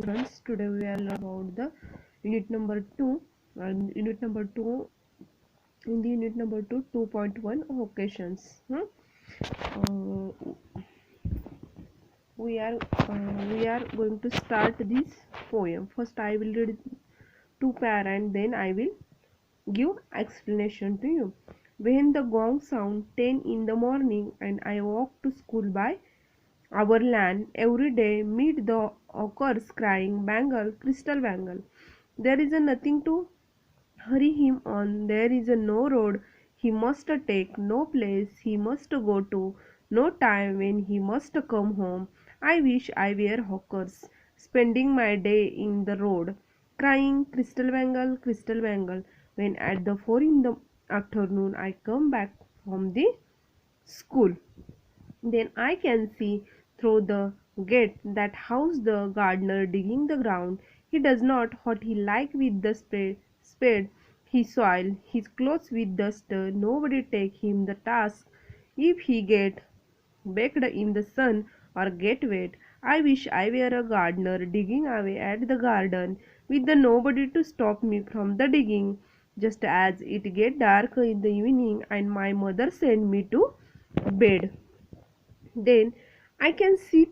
Friends, today we will learn about the unit number 2 and unit number 2 in the unit number 2 2.1 occasions. Uh, we are going to start this poem. First I will read two pair and then I will give explanation to you. When the gong sound 10 in the morning and I walk to school by our land, every day meet the hawkers crying, "Bangle, crystal bangle." There is a nothing to hurry him on. There is a no road he must take, no place he must go to, no time when he must come home. I wish I were hawkers, spending my day in the road, crying, crystal bangle, when at the 4 in the afternoon I come back from the school. Then I can see through the gate that house the gardener digging the ground. He does not what he like with the spade. He soil his clothes with dust. Nobody take him the task. If he get baked in the sun or get wet, I wish I were a gardener digging away at the garden with the nobody to stop me from the digging. Just as it get dark in the evening and my mother send me to bed. Then I can see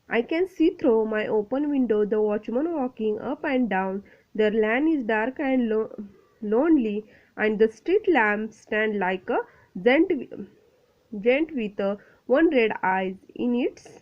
I can see through my open window the watchman walking up and down. Their land is dark and lonely, and the street lamps stand like a giant with one red eye in its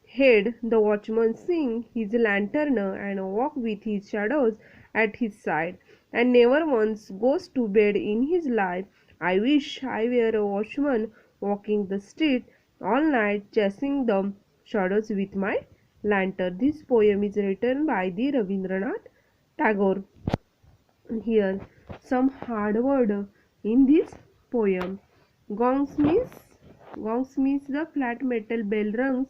head. The watchman swings his lantern and walks with his shadows at his side, and never once goes to bed in his life. I wish I were a watchman walking the street all night, chasing the shadows with my lantern. This poem is written by the Rabindranath Tagore. Here, some hard word in this poem. Gongs means the flat metal bell rings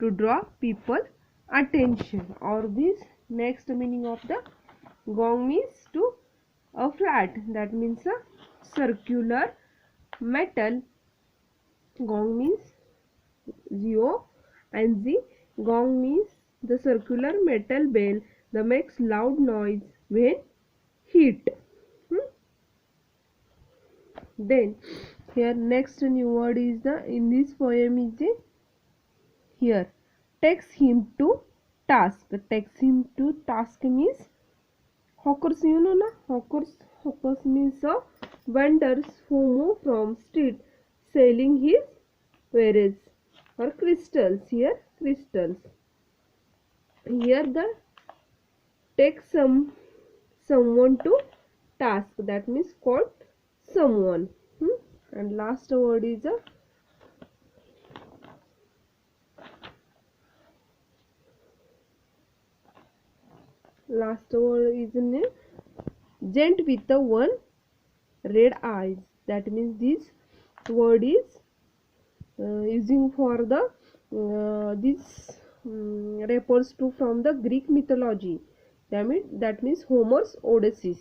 to draw people attention. Or this next meaning of the gong means to a flat, that means a circular metal. Gong means zero and z. Gong means the circular metal bell that makes loud noise when hit. Then here next new word is the in this poem is the here takes him to task. Takes him to task means hawkers, you know na, hawkers means vendors who move from street selling his wares or crystals. Here crystals. Here the take someone to task, that means called someone. And last word is a name gent with the one red eyes, that means this word is using for the this refers to from the Greek mythology, that means Homer's Odyssey.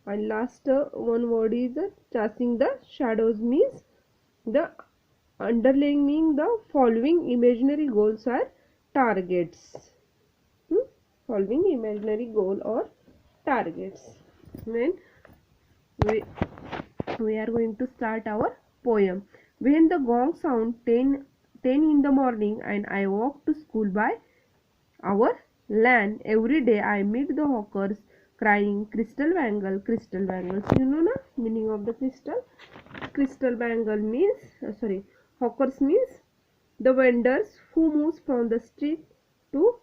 And last one word is chasing the shadows means the underlying meaning the following imaginary goals are targets. Following imaginary goal or targets. Then we are going to start our poem. When the gong sound 10 in the morning and I walk to school by our land, every day I meet the hawkers crying, "Crystal bangle, crystal bangle." So you know na meaning of the crystal? Crystal bangle means hawkers means the vendors who moves from the street to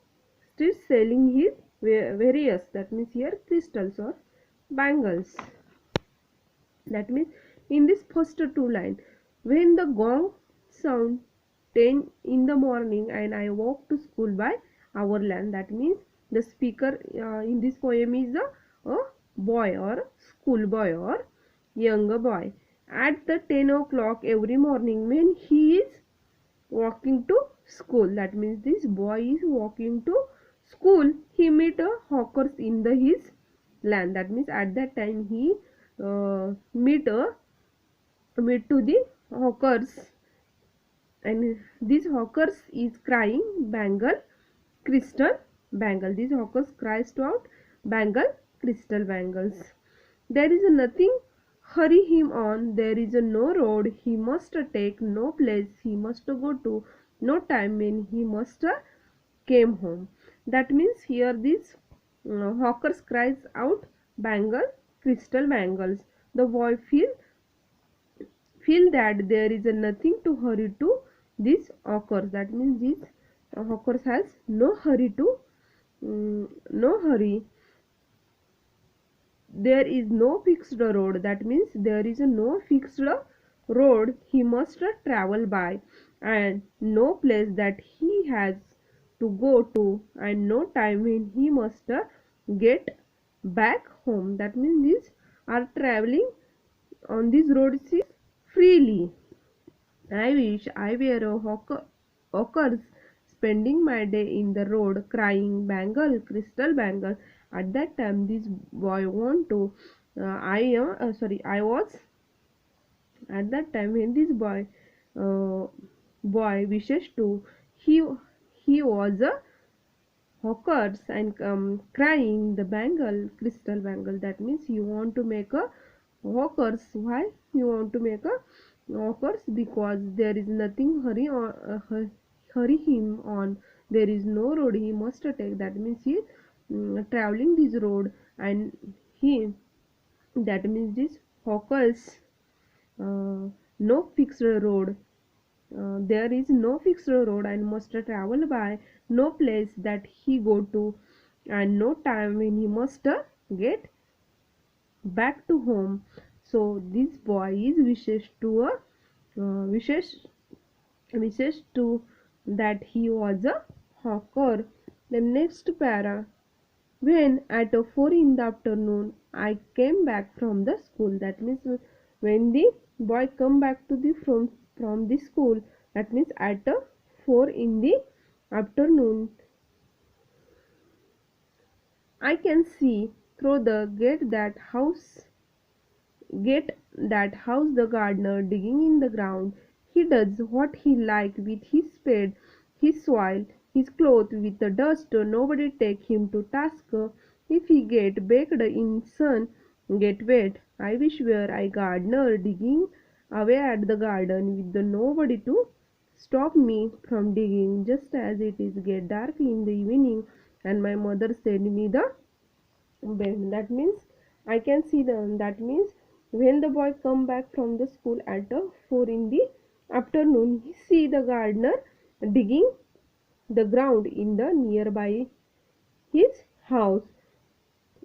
street selling his various, that means here crystals or bangles. That means in this first two line, when the gong sound 10 in the morning and I walk to school by our land, that means the speaker in this poem is a boy or school boy or younger boy. At the 10 o'clock every morning when he is walking to school, that means this boy is walking to school, he meet a hawkers in the his land, that means at that time he meet to the hawkers, and these hawkers is crying, "Bangle, crystal bangle. These hawkers cries out, bangle, crystal bangles. There is nothing hurry him on, there is no road he must take, no place he must go to, no time when he must came home. That means here these hawkers cries out, bangle, crystal bangles. The boy feel that there is nothing to hurry to these hawkers. That means these hawkers has no hurry to no hurry. There is no fixed road. That means there is no fixed road he must travel by, and no place that he has to go to, and no time when he must get back home. That means these are traveling on these roads freely. I wish I were a hawker spending my day in the road crying, bangle, crystal bangle. At that time, this boy want to. I was at that time when this boy wishes to. He he was a hawkers and crying the bangle, crystal bangle. That means you want to make a hawkers. Why you want to make a hawkers? Because there is nothing hurry him on. There is no road he must take. That means he traveling this road, and he, that means this hawkers no fixed road. There is no fixed road and must travel by, no place that he go to, and no time when he must get back to home. So this boy is wishes wishes to that he was a hawker. The next para. When at 4 in the afternoon I came back from the school. That means when the boy come back to the from the school, that means at 4 in the afternoon, I can see through the gate that house the gardener digging in the ground. He does what he like with his spade, his soil, his cloth with the dust. Nobody take him to task. If he get baked in sun, get wet. I wish were I gardener digging away at the garden with the nobody to stop me from digging. Just as it is get dark in the evening, and my mother send me the bed. That means I can see them. That means when the boy come back from the school at 4 in the afternoon, he see the gardener digging the ground in the nearby his house.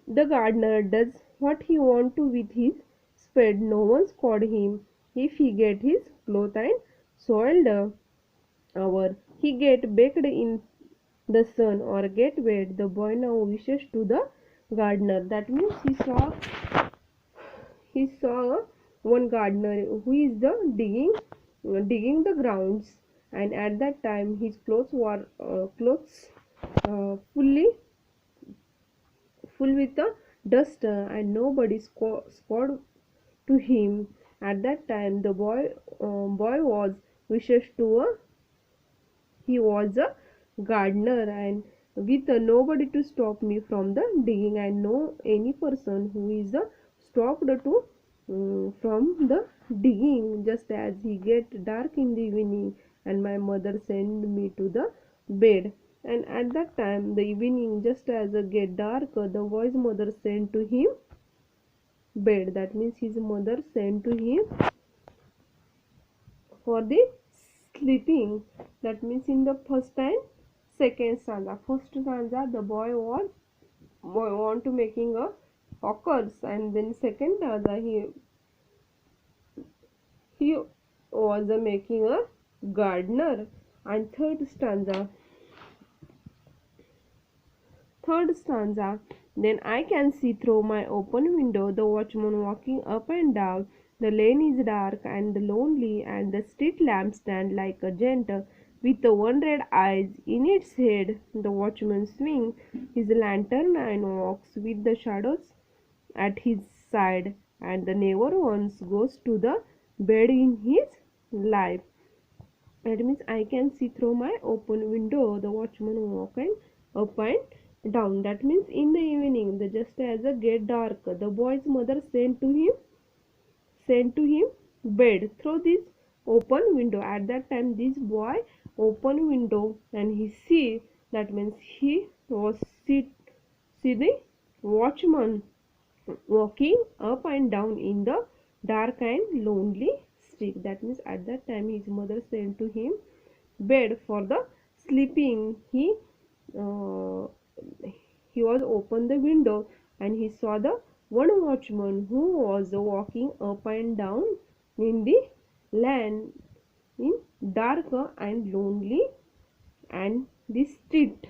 The gardener does what he want to with his spade. No one scold him. If he get his cloth and soiled over, he get baked in the sun or get wet. The boy now wishes to the gardener. That means he saw one gardener who is the digging the grounds, and at that time his clothes were fully full with the dust, and nobody scored to him. At that time the boy was wishes to a he was a gardener, and with nobody to stop me from the digging. I know any person who is stopped to from the digging. Just as he get dark in the evening, and my mother send me to the bed. And at that time the evening, just as it get dark, the boy's mother sent to him bed. That means his mother sent to him for the sleeping. That means in the first and second stanza. First stanza, the boy want to making a hawkers, and then second stanza he was making a gardener, and third stanza, then I can see through my open window the watchman walking up and down. The lane is dark and lonely, and the street lamp stands like a giant with one red eye in its head. The watchman swings his lantern and walks with the shadows at his side, and the never once goes to the bed in his life. That means I can see through my open window the watchman walking up and down. That means in the evening, just as it get dark, the boy's mother sent to him bed through this open window. At that time, this boy open window and he see, that means he was see the watchman walking up and down in the dark and lonely street. That means at that time his mother sent to him bed for the sleeping. Uh, he was open the window and he saw the one watchman who was walking up and down in the land in dark and lonely and the street.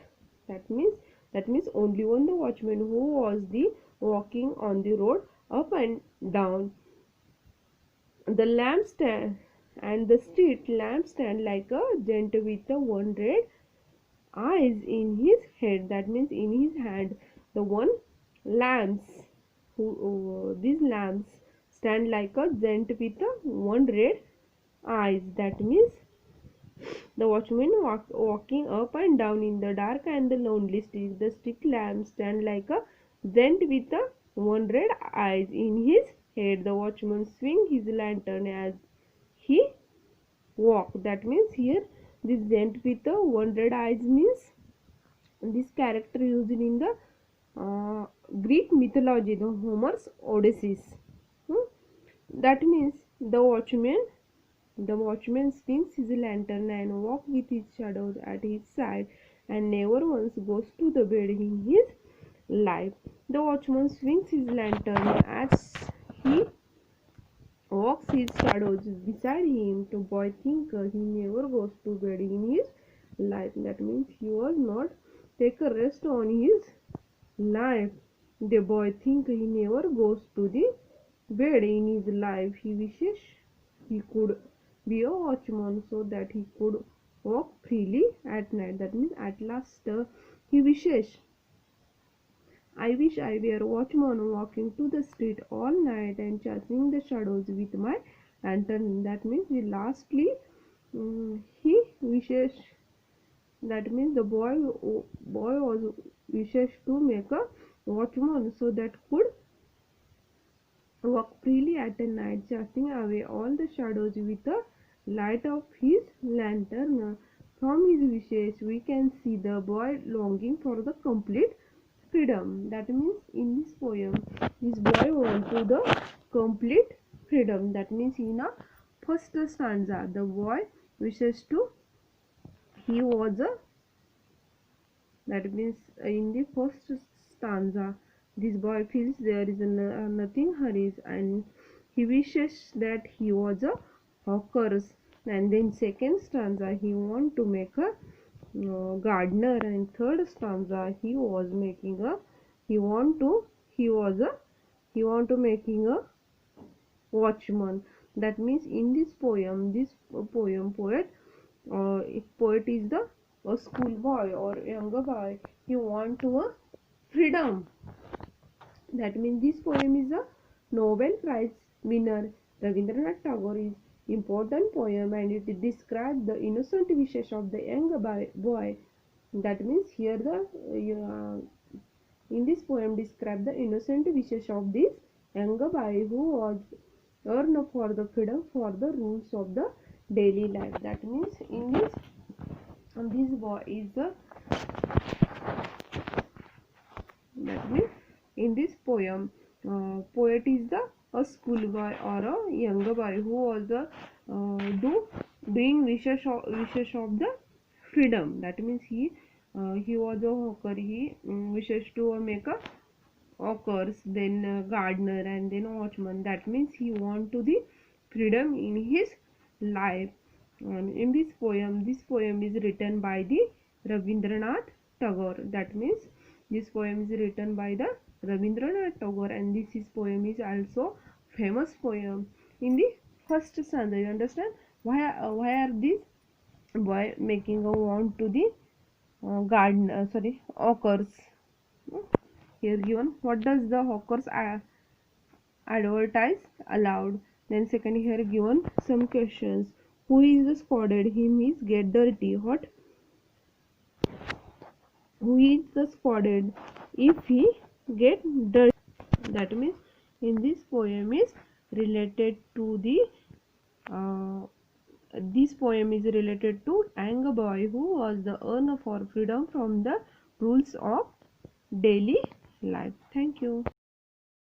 That means only one the watchman who was the walking on the road up and down. The lamp stand and the street lamp stand like a gent with a one red eyes in his head. That means in his hand the one lamps these lamps stand like a gent with a one red eyes. That means the watchman walking up and down in the dark and the lonely street. The street lamp stand like a gent with a one red eyes in his head. The watchman swing his lantern as he walk. That means here this gent with a one red eyes means this character used in the Greek mythology, the Homer's Odyssey. Hmm? That means the watchman swings his lantern and walks with his shadows at his side and never once goes to the bed in his life. The watchman swings his lantern as he walks his shadows beside him. To boy thinker, he never goes to bed in his life. That means he was not take a rest on his life. The boy thinker, he never goes to the bed in his life. He wishes he could be a watchman so that he could walk freely at night. That means at last he wishes, I wish I were a watchman walking to the street all night and chasing the shadows with my lantern. That means lastly he wishes, that means the boy was wishes to make a watchman so that could walk freely at night, chasing away all the shadows with the light of his lantern. From his wishes, we can see the boy longing for the complete freedom. That means in this poem, this boy wants to the complete freedom. That means in a first stanza, the boy wishes to, he was a, that means in the first stanza, this boy feels there is nothing hurries and he wishes that he was a hawker. And then second stanza, he want to make a gardener. And third stanza, he was making a, he want to making a watchman. That means in this poem, poet is the a schoolboy or younger boy. He want to a freedom. That means this poem is a Nobel Prize winner Rabindranath Tagore's important poem, and it describes the innocent wishes of the young boy. That means here the in this poem describe the innocent wishes of this younger boy who was earned for the freedom for the rules of the daily life. That means in this boy is the, that means in this poem poet is the a schoolboy or a younger boy who was the doing wishes of the freedom. That means he was a hawker. He wishes to make a hawkers, then gardener, and then watchman. That means he want to the freedom in his life. In this poem is written by the Rabindranath Tagore. That means this poem is written by the Rabindranath Tagore, and this poem is also famous poem. In the first stanza, you understand why are these boy making a want to the garden hawkers. Here given, what does the hawkers advertise aloud. Then second, here given some questions. Who is spotted him is get dirty. who is the spotted if he get dirty. That means in this poem is related to the this poem is related to young boy who was the earner for freedom from the rules of daily life. Thank you.